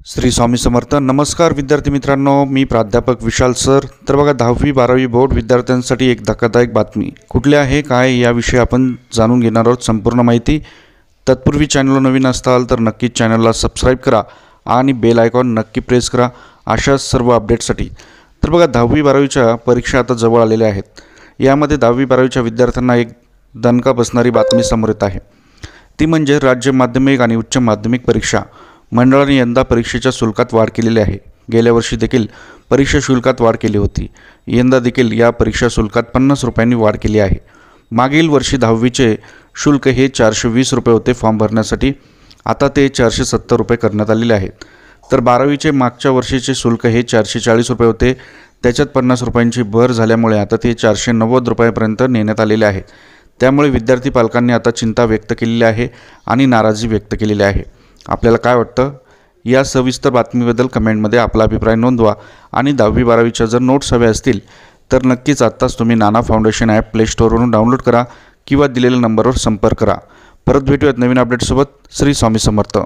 श्री स्वामी समर्थ। नमस्कार विद्यार्थी मित्रांनो, मी प्राध्यापक विशाल सर। तर बघा 10वी 12वी बोर्ड विद्यार्थ्यांसाठी एक धक्कादायक बातमी कुठली आहे काय याविषयी आपण जाणून घेणार आहोत संपूर्ण माहिती। तत्पूर्वी चॅनलला नवीन असाल तर नक्कीच चॅनलला सबस्क्राइब करा आणि बेल आयकॉन नक्की प्रेस करा अशा सर्व अपडेट्ससाठी। तर बघा 10वी 12वीच्या परीक्षा आता जवळ आलेल्या आहेत। यामध्ये 10वी 12वीच्या विद्यार्थ्यांना एक दणका बसणारी बातमी समोर येत आहे, ती म्हणजे राज्य माध्यमिक आणि उच्च माध्यमिक परीक्षा मंडळाने यंदा परीक्षेच्या शुल्कात वाढ केलेली आहे। गेल्या वर्षी देखील परीक्षा शुल्कात वाढ केली होती। यंदा देखील या परीक्षा शुल्कात 50 रुपयांनी वाढ केली आहे। मागील वर्षी 10वीचे शुल्क हे 420 रुपये होते फॉर्म भरण्यासाठी, आता ते 470 रुपये करण्यात आलेले आहेत। तर 12वीचे मागच्या वर्षीचे शुल्क हे 440 रुपये होते, त्याच्यात 50 रुपयांची भर झाल्यामुळे आता ते 490 रुपयांपर्यंत नेण्यात आलेले आहे। त्यामुळे विद्यार्थी पालकांनी आता चिंता व्यक्त केलेली आहे आणि नाराजी व्यक्त केलेली आहे। आपल्याला काय वाटतं या सविस्तर बातमीबद्दल कमेंटमध्ये आपला अभिप्राय नोंदवा आणि 10वी 12वीच्या जर नोट्स हव्या असतील तर नक्कीच आत्ताच तुम्ही नाना फाउंडेशन ॲप प्ले स्टोअरवरून डाउनलोड करा किंवा दिलेल्या नंबरवर संपर्क करा। परत भेटूयात नवीन अपडेटसोबत। श्री स्वामी समर्थ।